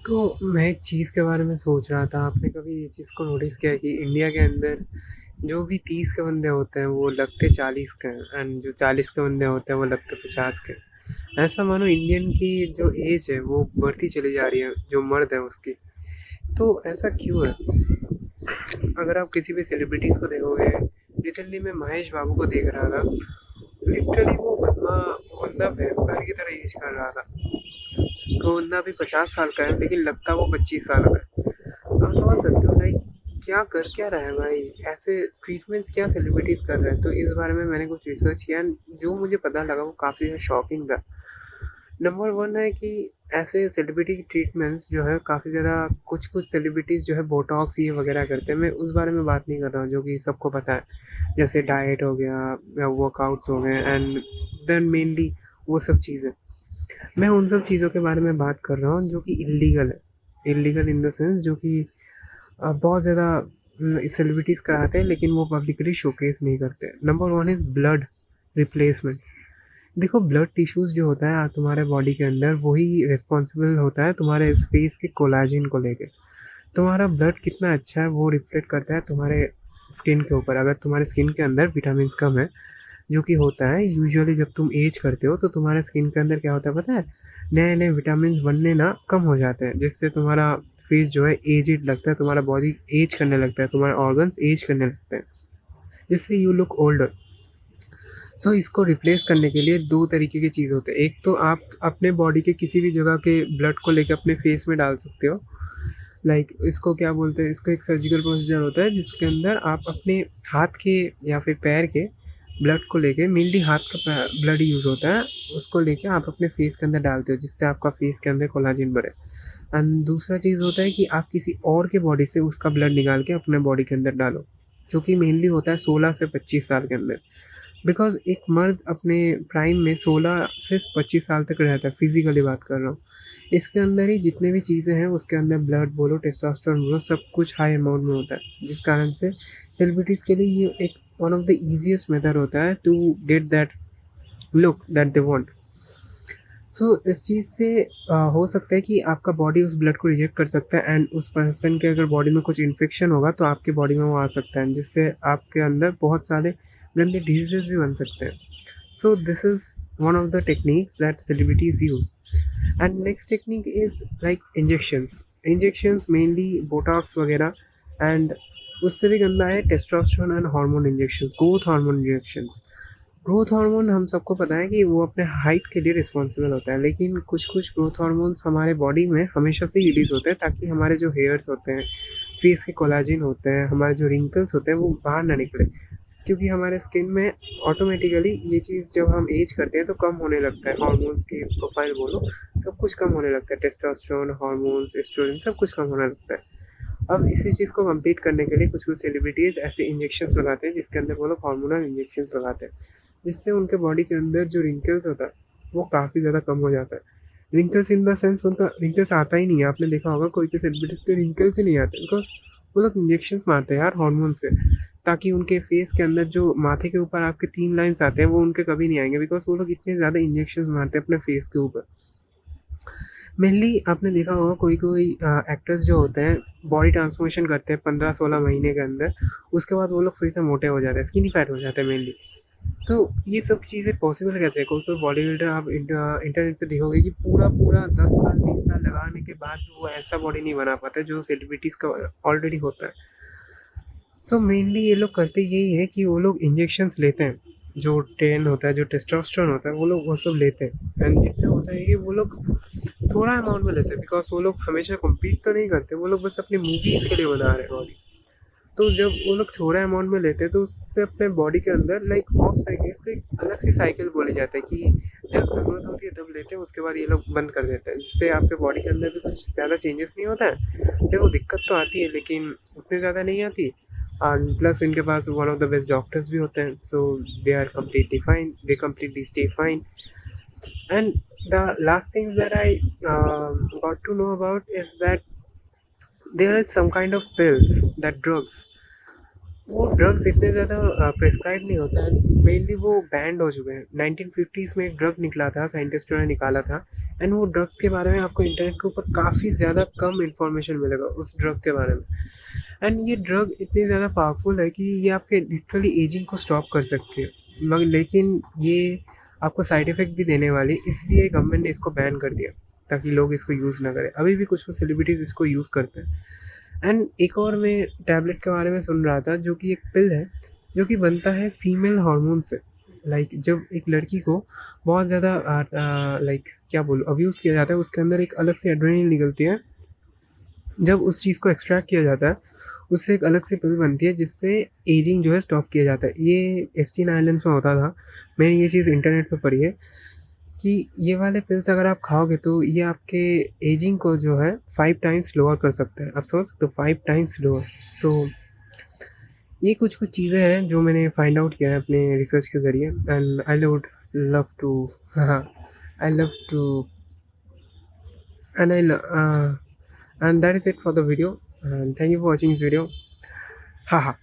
तो मैं एक चीज़ के बारे में सोच रहा था, आपने कभी ये चीज़ को नोटिस किया है कि इंडिया के अंदर जो भी 30 के बंदे होते हैं वो लगते 40 के हैं, एंड जो 40 के बंदे होते हैं वो लगते 50 के हैं। ऐसा मानो इंडियन की जो एज है वो बढ़ती चली जा रही है, जो मर्द है उसकी। तो ऐसा क्यों है? अगर आप किसी भी सेलिब्रिटीज़ को देखोगे, रिसेंटली मैं महेश बाबू को देख रहा था। लिटरली वो बंदा वैम्पायर की तरह एज कर रहा था। वो बंदा अभी 50 साल का है लेकिन लगता वो 25 साल का है। आप समझ सकते हो लाइक क्या कर क्या रहा है भाई, ऐसे ट्रीटमेंट्स क्या सेलिब्रिटीज़ कर रहे हैं। तो इस बारे में मैंने कुछ रिसर्च किया and जो मुझे पता लगा वो काफ़ी शॉकिंग था। नंबर वन है कि ऐसे सेलिब्रिटी की ट्रीटमेंट्स जो है काफ़ी ज़्यादा, कुछ कुछ सेलिब्रिटीज़ जो है बोटॉक्स ये वगैरह करते हैं। मैं उस बारे में बात नहीं कर रहा हूँ जो कि सबको पता है, जैसे डाइट हो गया या वर्कआउट्स हो गए एंड देन मेनली वो सब चीज़ें। मैं उन सब चीज़ों के बारे में बात कर रहा हूँ जो कि इलीगल है। इलीगल इन द सेंस जो कि बहुत ज़्यादा सेलिब्रिटीज़ कराते हैं लेकिन वो पब्लिकली शोकेस नहीं करते। Number one is blood replacement. देखो, ब्लड टिश्यूज़ जो होता है तुम्हारे बॉडी के अंदर, वही रिस्पॉन्सिबल होता है तुम्हारे इस फेस के कोलाजिन को लेके। तुम्हारा ब्लड कितना अच्छा है वो रिफ्लेक्ट करता है तुम्हारे स्किन के ऊपर। अगर तुम्हारे स्किन के अंदर विटामिन कम है, जो कि होता है यूजुअली जब तुम एज करते हो, तो तुम्हारे स्किन के अंदर क्या होता है पता है, नए नए विटामिन बनने ना कम हो जाते हैं, जिससे तुम्हारा फेस जो है एजिड लगता है, तुम्हारा बॉडी एज करने लगता है, तुम्हारे ऑर्गन्स एज करने लगते हैं, जिससे यू लुक ओल्डर। सो इसको रिप्लेस करने के लिए दो तरीके की चीज़ होते हैं। एक तो आप अपने बॉडी के किसी भी जगह के ब्लड को लेकर अपने फेस में डाल सकते हो। इसको क्या बोलते हैं, इसको एक सर्जिकल प्रोसीजर होता है जिसके अंदर आप अपने हाथ के या फिर पैर के ब्लड को लेके, मेनली हाथ का ब्लड यूज़ होता है, उसको लेके आप अपने फेस के अंदर डालते हो, जिससे आपका फेस के अंदर कोलाजिन बढ़े। एंड दूसरा चीज़ होता है कि आप किसी और के बॉडी से उसका ब्लड निकाल के अपने बॉडी के अंदर डालो, जो कि मेनली होता है 16 से 25 साल के अंदर। बिकॉज़ एक मर्द अपने प्राइम में 16 से 25 साल तक रहता है, फिज़िकली बात कर रहा हूँ। इसके अंदर ही जितने भी चीज़ें हैं उसके अंदर ब्लड बोलो, टेस्टोस्टेरोन बोलो, सब कुछ हाई अमाउंट में होता है, जिस कारण से सेलिब्रिटीज़ के लिए ये एक one of the easiest method होता है to get that look that they want. So इस चीज़ से हो सकता है कि आपका बॉडी उस ब्लड को रिजेक्ट कर सकता है, एंड उस पर्सन के अगर बॉडी में कुछ इन्फेक्शन होगा तो आपके बॉडी में वो आ सकता है, जिससे आपके अंदर बहुत सारे गंदे डिजीज़ेज़ भी बन सकते हैं। So this is one of the techniques that celebrities use. And next technique is like injections. Injections mainly Botox वगैरह, and उससे भी गंदा है testosterone and hormone injections, growth hormone injections. Growth hormone हम सबको पता है कि वो अपने हाइट के लिए रिस्पॉन्सिबल होता है, लेकिन कुछ कुछ ग्रोथ हार्मोन्स हमारे बॉडी में हमेशा से रिलीज़ होते हैं ताकि हमारे जो हेयर्स होते हैं, फेस के कोलाजिन होते हैं, हमारे जो रिंकल्स होते हैं वो बाहर ना निकले। क्योंकि हमारे स्किन में ऑटोमेटिकली ये चीज़ जब हम एज करते हैं तो कम होने लगता है, हार्मोन्स की प्रोफाइल बोलो, सब कुछ कम होने लगता है, टेस्टोस्टेरोन, हार्मोन्स, एस्ट्रोजन, सब कुछ कम होने लगता है। अब इसी चीज़ को कंप्लीट करने के लिए कुछ कुछ सेलिब्रिटीज़ ऐसे इंजेक्शंस लगाते हैं जिसके अंदर वो लोग हार्मोनल इंजेक्शंस लगाते हैं, जिससे उनके बॉडी के अंदर जो रिंकल्स होता है वो काफ़ी ज़्यादा कम हो जाता है। रिंकल्स इन द सेंस उनका रिंकल्स आता ही नहीं है। आपने देखा होगा कोई कोई सेलिब्रिटीज़ के रिंकल्स ही नहीं आते, बिकॉज वो लोग इंजेक्शंस मारते हैं यार हार्मोन्स के, ताकि उनके फेस के अंदर जो माथे के ऊपर आपके 3 लाइन्स आते हैं वो उनके कभी नहीं आएंगे, बिकॉज वो लोग इतने ज़्यादा इंजेक्शंस मारते हैं अपने फेस के ऊपर। मेनली आपने देखा होगा कोई कोई एक्टर्स जो होते हैं बॉडी ट्रांसफॉर्मेशन करते हैं 15-16 महीने के अंदर, उसके बाद वो लोग फिर से मोटे हो जाते हैं, स्किनी फैट हो जाते हैं मेनली। तो ये सब चीज़ें पॉसिबल कैसे है? कोई कोई बॉडी बिल्डर आप इंटरनेट पे देखोगे कि पूरा पूरा 10 साल 20 साल लगाने के बाद भी वो ऐसा बॉडी नहीं बना पाता जो सेलिब्रिटीज़ का ऑलरेडी होता है। सो मेनली ये लोग करते यही है कि वो लोग इंजेक्शंस लेते हैं, जो टेन होता है, जो टेस्टोस्टेरोन होता है, वो लोग वो सब लेते हैं, एंड जिससे होता है कि वो लोग थोड़ा अमाउंट में लेते हैं, बिकॉज वो लोग हमेशा कम्पीट तो नहीं करते, वो लोग बस अपनी मूवीज़ के लिए बना रहे हैं बॉडी। तो जब वो लोग थोड़ा अमाउंट में लेते हैं तो उससे अपने बॉडी के अंदर लाइक ऑफ साइकिल, इसको एक अलग सी साइकिल बोली जाता है कि जब ज़रूरत होती है तब लेते हैं, उसके बाद ये लोग बंद कर देते हैं, जिससे आपके बॉडी के अंदर भी कुछ ज़्यादा चेंजेस नहीं होता है। देखो, दिक्कत तो आती है लेकिन उतनी ज़्यादा नहीं आती, एंड प्लस इनके पास one of the best doctors भी होते हैं, so they are completely fine, they completely stay fine. And the last thing that I got to know about is that there is some kind of pills, that drugs वो drugs इतने ज़्यादा prescribe नहीं होता है, mainly वो band हो चुके हैं। 1950s में एक ड्रग निकला था, साइंटिस्टों ने निकाला था, एंड वो ड्रग्स के बारे में आपको इंटरनेट के ऊपर काफ़ी ज़्यादा कम इन्फॉर्मेशन मिलेगा उस ड्रग के बारे में। एंड ये ड्रग इतनी ज़्यादा पावरफुल है कि ये आपके लिटरली एजिंग को स्टॉप कर सकती है, मगर लेकिन ये आपको साइड इफ़ेक्ट भी देने वाली है, इसलिए गवर्नमेंट ने इसको बैन कर दिया ताकि लोग इसको यूज़ ना करें। अभी भी कुछ कुछ सेलिब्रिटीज़ इसको यूज़ करते हैं। एंड एक और मैं टैबलेट के बारे में सुन रहा था, जो कि एक पिल है जो कि बनता है फीमेल हार्मोन से। लाइक जब एक लड़की को बहुत ज़्यादा लाइक क्या बोलूँ अब्यूज़ किया जाता है, उसके अंदर एक अलग से एड्रेनलिन निकलती है। जब उस चीज़ को एक्सट्रैक्ट किया जाता है, उससे एक अलग से पिल बनती है जिससे एजिंग जो है स्टॉप किया जाता है। ये एप्स्टीन आइलैंड्स में होता था। मैंने ये चीज़ इंटरनेट पे पढ़ी है कि ये वाले पिल्स अगर आप खाओगे तो ये आपके एजिंग को जो है 5 टाइम्स लोअर कर सकते हैं। आप समझ सकते हो, 5 टाइम्स लोअर। सो ये कुछ-कुछ चीज़ें हैं जो मैंने फाइंड आउट किया है अपने रिसर्च के ज़रिए, and I would love to हाँ, I love to and and that is it for the video, and thank you for watching this video. Haha.